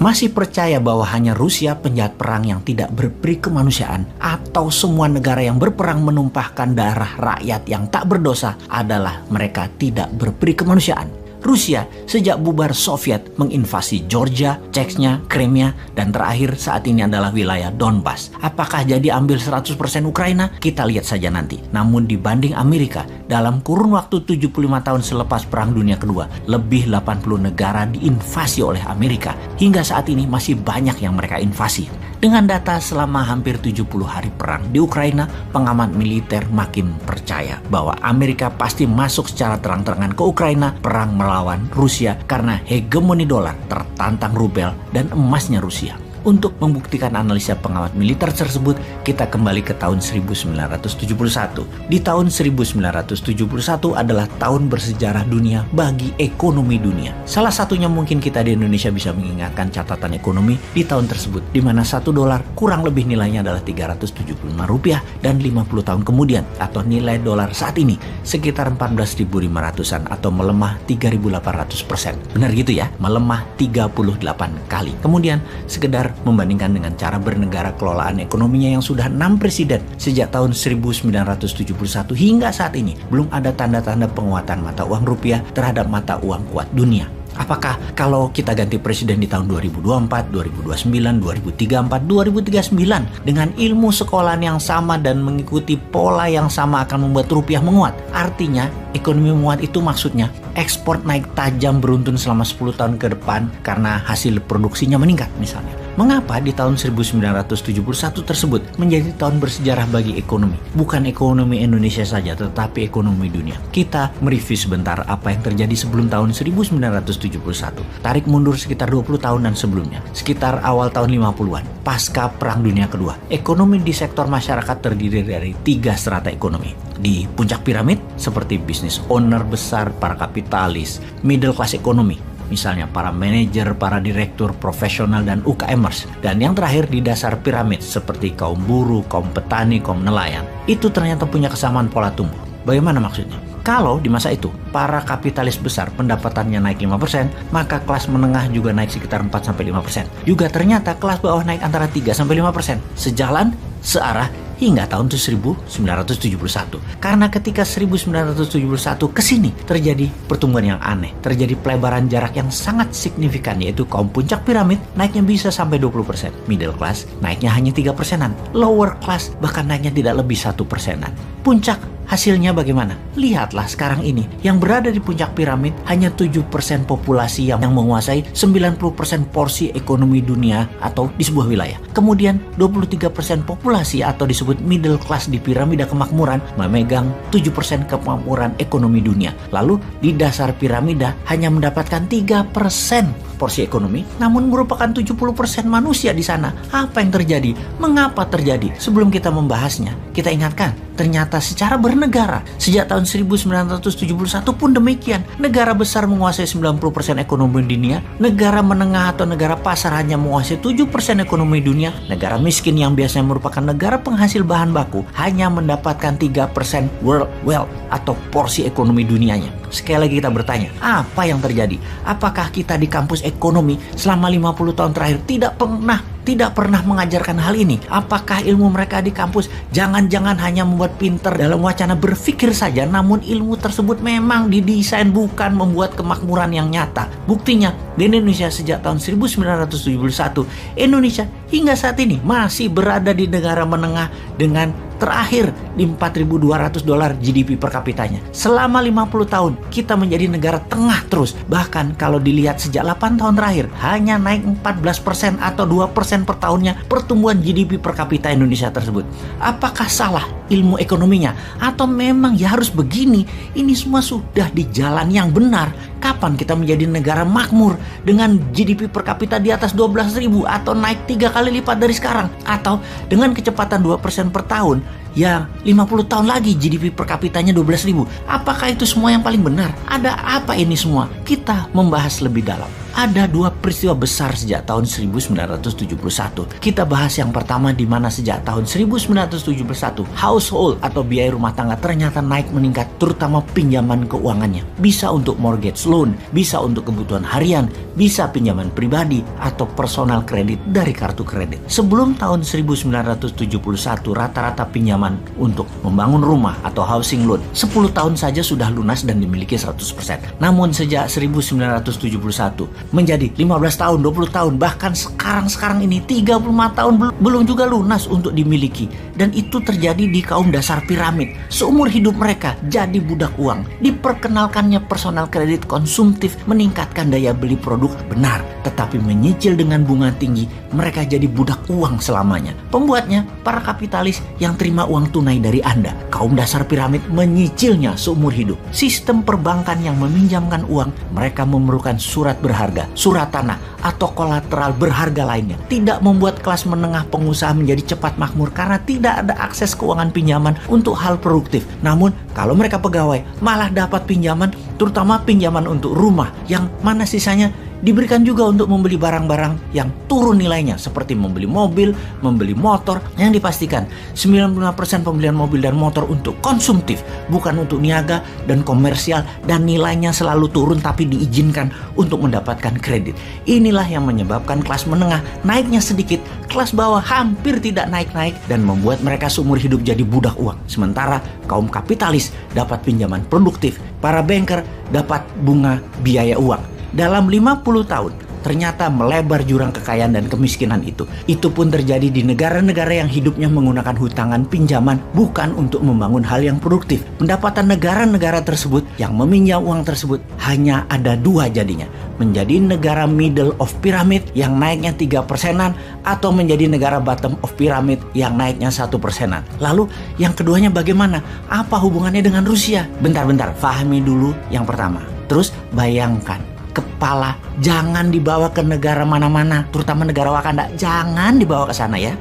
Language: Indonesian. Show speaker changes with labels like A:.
A: Masih percaya bahwa hanya Rusia penjahat perang yang tidak berperi kemanusiaan, atau semua negara yang berperang menumpahkan darah rakyat yang tak berdosa adalah mereka tidak berperi kemanusiaan? Rusia sejak bubar Soviet menginvasi Georgia, Chechnya, Crimea, dan terakhir saat ini adalah wilayah Donbas. Apakah jadi ambil 100% Ukraina? Kita lihat saja nanti. Namun dibanding Amerika, dalam kurun waktu 75 tahun selepas Perang Dunia Kedua, lebih 80 negara diinvasi oleh Amerika. Hingga saat ini masih banyak yang mereka invasi. Dengan data selama hampir 70 hari perang di Ukraina, pengamat militer makin percaya bahwa Amerika pasti masuk secara terang-terangan ke Ukraina perang melawan Rusia karena hegemoni dolar tertantang rubel dan emasnya Rusia. Untuk membuktikan analisa pengamat militer tersebut, kita kembali ke tahun 1971. Di tahun 1971 adalah tahun bersejarah dunia bagi ekonomi dunia. Salah satunya mungkin kita di Indonesia bisa mengingatkan catatan ekonomi di tahun tersebut, di mana $1 kurang lebih nilainya adalah Rp375 dan 50 tahun kemudian, atau nilai dolar saat ini sekitar 14.500-an atau melemah 3.800%. Benar gitu ya, melemah 38 kali. Kemudian sekedar membandingkan dengan cara bernegara kelolaan ekonominya yang sudah 6 presiden sejak tahun 1971 hingga saat ini, belum ada tanda-tanda penguatan mata uang rupiah terhadap mata uang kuat dunia. Apakah kalau kita ganti presiden di tahun 2024, 2029, 2034, 2039 dengan ilmu sekolahan yang sama dan mengikuti pola yang sama akan membuat rupiah menguat? Artinya ekonomi menguat itu maksudnya ekspor naik tajam beruntun selama 10 tahun ke depan karena hasil produksinya meningkat misalnya. Mengapa di tahun 1971 tersebut menjadi tahun bersejarah bagi ekonomi? Bukan ekonomi Indonesia saja, tetapi ekonomi dunia. Kita mereview sebentar apa yang terjadi sebelum tahun 1971. Tarik mundur sekitar 20 tahunan sebelumnya, sekitar awal tahun 50-an, pasca Perang Dunia Kedua. Ekonomi di sektor masyarakat terdiri dari 3 strata ekonomi. Di puncak piramid, seperti business owner besar, para kapitalis, middle class ekonomi, misalnya para manajer, para direktur, profesional, dan UKMers. Dan yang terakhir di dasar piramid seperti kaum buruh, kaum petani, kaum nelayan. Itu ternyata punya kesamaan pola tumbuh. Bagaimana maksudnya? Kalau di masa itu para kapitalis besar pendapatannya naik 5%, maka kelas menengah juga naik sekitar 4-5%. Juga ternyata kelas bawah naik antara 3-5%. Sejalan, searah, hingga tahun 1971. Karena ketika 1971 ke sini terjadi pertumbuhan yang aneh, terjadi pelebaran jarak yang sangat signifikan, yaitu kaum puncak piramid naiknya bisa sampai 20%, middle class naiknya hanya 3%-an, lower class bahkan naiknya tidak lebih 1%-an. Puncak hasilnya bagaimana? Lihatlah sekarang ini, yang berada di puncak piramid hanya 7% populasi yang menguasai 90% porsi ekonomi dunia atau di sebuah wilayah. Kemudian 23% populasi atau disebut middle class di piramida kemakmuran memegang 7% kemakmuran ekonomi dunia. Lalu di dasar piramida hanya mendapatkan 3% porsi ekonomi, namun merupakan 70% manusia di sana. Apa yang terjadi? Mengapa terjadi? Sebelum kita membahasnya, kita ingatkan, ternyata secara bernegara, sejak tahun 1971 pun demikian. Negara besar menguasai 90% ekonomi dunia, negara menengah atau negara pasar hanya menguasai 7% ekonomi dunia, negara miskin yang biasanya merupakan negara penghasil bahan baku hanya mendapatkan 3% world wealth atau porsi ekonomi dunianya. Sekali lagi kita bertanya, apa yang terjadi? Apakah kita di kampus ekonomi selama 50 tahun terakhir tidak pernah mengajarkan hal ini? Apakah ilmu mereka di kampus jangan-jangan hanya membuat pinter dalam wacana berpikir saja, namun ilmu tersebut memang didesain bukan membuat kemakmuran yang nyata? Buktinya, di Indonesia sejak tahun 1971, Indonesia hingga saat ini masih berada di negara menengah dengan terakhir di $4.200 GDP per kapitanya. Selama 50 tahun, kita menjadi negara tengah terus. Bahkan kalau dilihat sejak 8 tahun terakhir, hanya naik 14% atau 2% per tahunnya pertumbuhan GDP per kapita Indonesia tersebut. Apakah salah ilmu ekonominya? Atau memang ya harus begini? Ini semua sudah di jalan yang benar. Kapan kita menjadi negara makmur dengan GDP per kapita di atas 12.000 atau naik 3 kali lipat dari sekarang? Atau dengan kecepatan 2% per tahun, ya 50 tahun lagi GDP per kapitanya 12.000. Apakah itu semua yang paling benar? Ada apa ini semua? Kita membahas lebih dalam. Ada dua peristiwa besar sejak tahun 1971. Kita bahas yang pertama, di mana sejak tahun 1971 household atau biaya rumah tangga ternyata naik meningkat, terutama pinjaman keuangannya. Bisa untuk mortgage loan, bisa untuk kebutuhan harian, bisa pinjaman pribadi atau personal kredit dari kartu kredit. Sebelum tahun 1971 rata-rata pinjaman untuk membangun rumah atau housing loan 10 tahun saja sudah lunas dan dimiliki 100%. Namun sejak 1971 menjadi 15 tahun, 20 tahun, bahkan sekarang ini 35 tahun belum juga lunas untuk dimiliki. Dan itu terjadi di kaum dasar piramid. Seumur hidup mereka jadi budak uang. Diperkenalkannya personal kredit konsumtif meningkatkan daya beli produk, benar, tetapi menyicil dengan bunga tinggi, mereka jadi budak uang selamanya. Pembuatnya para kapitalis yang terima uang tunai dari Anda. Kaum dasar piramid menyicilnya seumur hidup. Sistem perbankan yang meminjamkan uang, mereka memerlukan surat berharga, surat tanah, atau kolateral berharga lainnya. Tidak membuat kelas menengah pengusaha menjadi cepat makmur karena tidak ada akses keuangan pinjaman untuk hal produktif. Namun kalau mereka pegawai malah dapat pinjaman, terutama pinjaman untuk rumah, yang mana sisanya diberikan juga untuk membeli barang-barang yang turun nilainya, seperti membeli mobil, membeli motor, yang dipastikan 95% pembelian mobil dan motor untuk konsumtif, bukan untuk niaga dan komersial, dan nilainya selalu turun tapi diizinkan untuk mendapatkan kredit. Inilah yang menyebabkan kelas menengah naiknya sedikit, kelas bawah hampir tidak naik-naik, dan membuat mereka seumur hidup jadi budak uang. Sementara kaum kapitalis dapat pinjaman produktif, para banker dapat bunga biaya uang. Dalam 50 tahun, ternyata melebar jurang kekayaan dan kemiskinan itu. Itu pun terjadi di negara-negara yang hidupnya menggunakan hutangan pinjaman bukan untuk membangun hal yang produktif. Pendapatan negara-negara tersebut yang meminjam uang tersebut hanya ada dua jadinya. Menjadi negara middle of pyramid yang naiknya 3%, atau menjadi negara bottom of pyramid yang naiknya 1%. Lalu yang keduanya bagaimana? Apa hubungannya dengan Rusia? Bentar, fahami dulu yang pertama. Terus bayangkan, kepala jangan dibawa ke negara mana-mana, terutama negara Wakanda, jangan dibawa ke sana ya.